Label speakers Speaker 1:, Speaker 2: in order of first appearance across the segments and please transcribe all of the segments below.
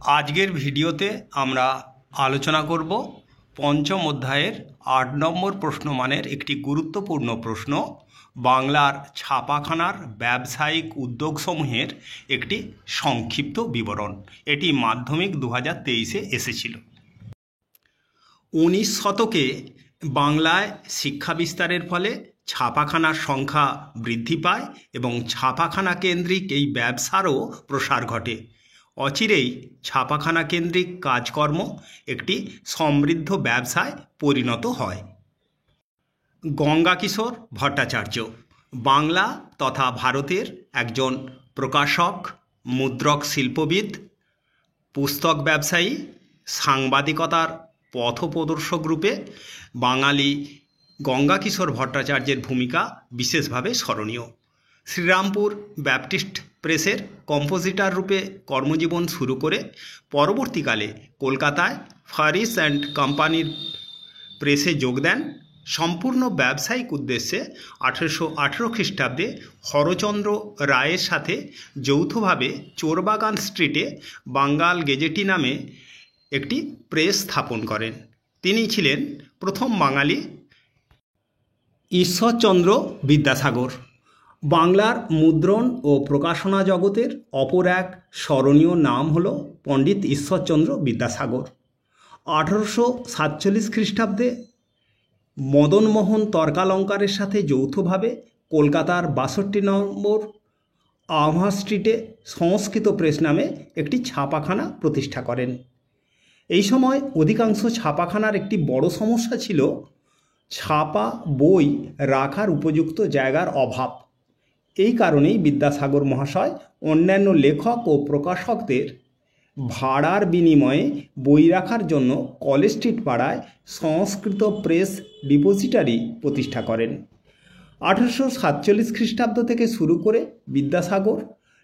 Speaker 1: আজকের ভিডিওতে আমরা আলোচনা করব পঞ্চম অধ্যায়ের ৮ নম্বর প্রশ্নমানের একটি গুরুত্বপূর্ণ প্রশ্ন, বাংলার ছাপাখানার ব্যবসায়িক উদ্যোগসমূহের একটি সংক্ষিপ্ত বিবরণ। এটি মাধ্যমিক 2023-এ এসেছিল। 19 শতকে বাংলায় শিক্ষা বিস্তারের ফলে ছাপাখানার সংখ্যা বৃদ্ধি পায় এবং ছাপাখানা কেন্দ্রিক এই ব্যবসারও প্রসার ঘটে। অচিরেই ছাপাখানা কেন্দ্রিক কাজকর্ম একটি সমৃদ্ধ ব্যবসায় পরিণত হয়। গঙ্গাকিশোর ভট্টাচার্য বাংলা তথা ভারতের একজন প্রকাশক, মুদ্রক শিল্পবিদ, পুস্তক ব্যবসায়ী, সাংবাদিকতার পথপ্রদর্শক রূপে বাঙালি গঙ্গাকিশোর ভট্টাচার্যের ভূমিকা বিশেষভাবে স্মরণীয়। শ্রীরামপুর ব্যাপটিস্ট প্রেসের কম্পোজিটর রূপে কর্মজীবন শুরু করে পরবর্তীকালে কলকাতায় ফারিস অ্যান্ড কোম্পানির প্রেসে যোগ দেন। সম্পূর্ণ ব্যবসায়িক উদ্দেশ্যে 1818 খ্রিস্টাব্দে হরচন্দ্র রায়ের সাথে যৌথভাবে চোরবাগান স্ট্রিটে বাঙ্গাল গেজেটি নামে একটি প্রেস স্থাপন করেন। তিনি ছিলেন প্রথম বাঙালি। ঈশ্বরচন্দ্র বিদ্যাসাগর বাংলার মুদ্রণ ও প্রকাশনা জগতের অপর এক স্মরণীয় নাম হল পণ্ডিত ঈশ্বরচন্দ্র বিদ্যাসাগর। 1847 খ্রিস্টাব্দে মদনমোহন তর্কালঙ্কারের সাথে যৌথভাবে কলকাতার 62 নম্বর আমহা স্ট্রিটে সংস্কৃত প্রেস নামে একটি ছাপাখানা প্রতিষ্ঠা করেন। এই সময় অধিকাংশ ছাপাখানার একটি বড় সমস্যা ছিল ছাপা বই রাখার উপযুক্ত জায়গার অভাব। এই কারণেই বিদ্যাসাগর মহাশয় অন্যান্য লেখক ও প্রকাশকদের ভাড়ার বিনিময়ে বই রাখার জন্য কলেজ স্ট্রিট পাড়ায় সংস্কৃত প্রেস ডিপোজিটারি প্রতিষ্ঠা করেন। 1847 খ্রিস্টাব্দ থেকে শুরু করে বিদ্যাসাগর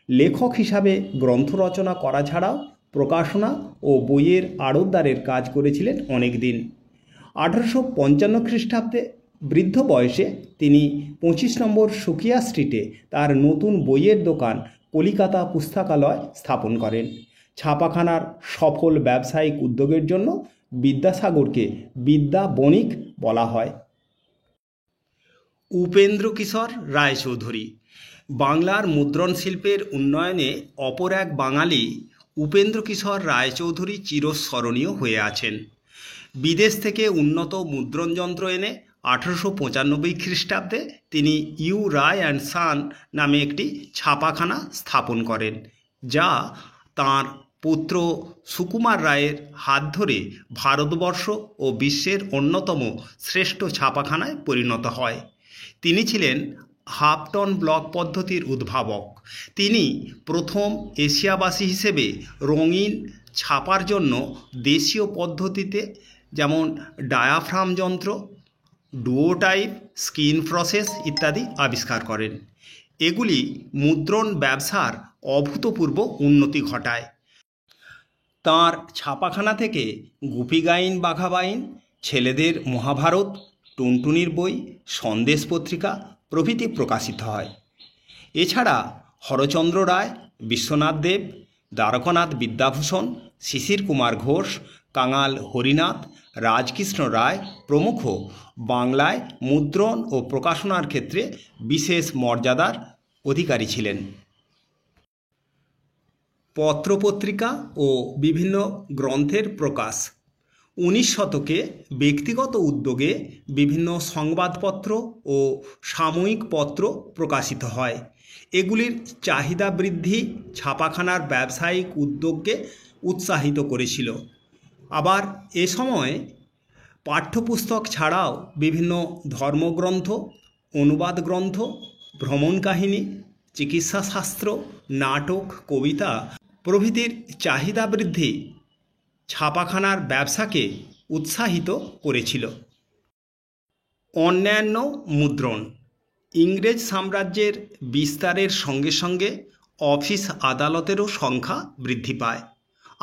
Speaker 1: লেখক হিসাবে গ্রন্থ রচনা করা ছাড়াও প্রকাশনা ও বইয়ের আড়তদারের কাজ করেছিলেন অনেক দিন। 1855 খ্রিস্টাব্দে বৃদ্ধ বয়সে তিনি 25 নম্বর সুকিয়া স্ট্রিটে তার নতুন বইয়ের দোকান কলিকাতা পুস্তকালয় স্থাপন করেন। ছাপাখানার সফল ব্যবসায়িক উদ্যোগের জন্য বিদ্যাসাগরকে বিদ্যা বণিক বলা হয়। উপেন্দ্রকিশোর রায়চৌধুরী বাংলার মুদ্রণ শিল্পের উন্নয়নে অপর এক বাঙালি উপেন্দ্রকিশোর রায়চৌধুরী চিরস্মরণীয় হয়ে আছেন। বিদেশ থেকে উন্নত মুদ্রণ যন্ত্র এনে 1895 খ্রিস্টাব্দে তিনি ইউ রায় অ্যান্ড সান নামে একটি ছাপাখানা স্থাপন করেন, যা তাঁর পুত্র সুকুমার রায়ের হাত ধরে ভারতবর্ষ ও বিশ্বের অন্যতম শ্রেষ্ঠ ছাপাখানায় পরিণত হয়। তিনি ছিলেন হাফটন ব্লক পদ্ধতির উদ্ভাবক। তিনি প্রথম এশিয়াবাসী হিসেবে রঙিন ছাপার জন্য দেশীয় পদ্ধতিতে যেমন ডায়াফ্রাম যন্ত্র, ডুওটাইপ, স্ক্রিন প্রসেস ইত্যাদি আবিষ্কার করেন। এগুলি মুদ্রণ ব্যবসার অভূতপূর্ব উন্নতি ঘটায়। তাঁর ছাপাখানা থেকে গুপিগাইন বাঘাবাইন, ছেলেদের মহাভারত, টুনটুনির বই, সন্দেশ পত্রিকা প্রভৃতি প্রকাশিত হয়। এছাড়া হরচন্দ্র রায়, বিশ্বনাথ দেব, দ্বারকানাথ বিদ্যাভূষণ, শিশির কুমার ঘোষ, কাঙাল হরিনাথ, রাজকৃষ্ণ রায় প্রমুখ বাংলায় মুদ্রণ ও প্রকাশনার ক্ষেত্রে বিশেষ মর্যাদার অধিকারী ছিলেন। পত্রপত্রিকা ও বিভিন্ন গ্রন্থের প্রকাশ 19 শতকে ব্যক্তিগত উদ্যোগে বিভিন্ন সংবাদপত্র ও সাময়িক পত্র প্রকাশিত হয়। এগুলির চাহিদা বৃদ্ধি ছাপাখানার ব্যবসায়িক উদ্যোগকে উৎসাহিত করেছিল। আবার এ সময় পাঠ্যপুস্তক ছাড়াও বিভিন্ন ধর্মগ্রন্থ, অনুবাদ গ্রন্থ, ভ্রমণ কাহিনী, চিকিৎসাশাস্ত্র, নাটক, কবিতা প্রভৃতির চাহিদা বৃদ্ধি ছাপাখানার ব্যবসাকে উৎসাহিত করেছিল। অন্যান্য মুদ্রণ ইংরেজ সাম্রাজ্যের বিস্তারের সঙ্গে সঙ্গে অফিস আদালতেরও সংখ্যা বৃদ্ধি পায়,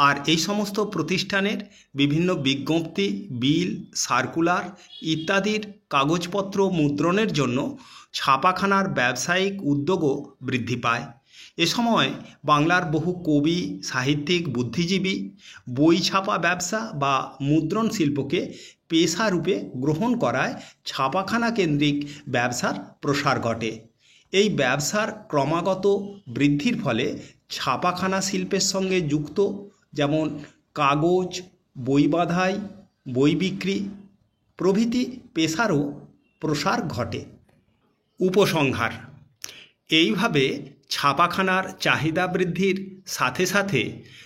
Speaker 1: আর এই সমস্ত প্রতিষ্ঠানের বিভিন্ন বিজ্ঞপ্তি, বিল, সার্কুলার ইত্যাদির কাগজপত্র মুদ্রণের জন্য ছাপাখানার ব্যবসায়িক উদ্যোগও বৃদ্ধি পায়। এ সময় বাংলার বহু কবি, সাহিত্যিক, বুদ্ধিজীবী বই ছাপা ব্যবসা বা মুদ্রণ শিল্পকে পেশারূপে গ্রহণ করায় ছাপাখানা কেন্দ্রিক ব্যবসার প্রসার ঘটে। এই ব্যবসার ক্রমাগত বৃদ্ধির ফলে ছাপাখানা শিল্পের সঙ্গে যুক্ত যেমন কাগজ, বই বাঁধাই, বই বিক্রি প্রভৃতি পেশারও প্রসার ঘটে। উপসংহার: এইভাবে ছাপাখানার চাহিদা বৃদ্ধির সাথে সাথে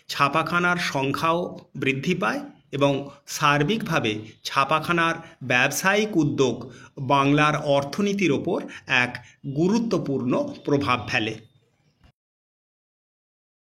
Speaker 1: ছাপাখানার সংখ্যাও বৃদ্ধি পায় এবং সার্বিকভাবে ছাপাখানার ব্যবসায়িক উদ্যোগ বাংলার অর্থনীতির ওপর এক গুরুত্বপূর্ণ প্রভাব ফেলে।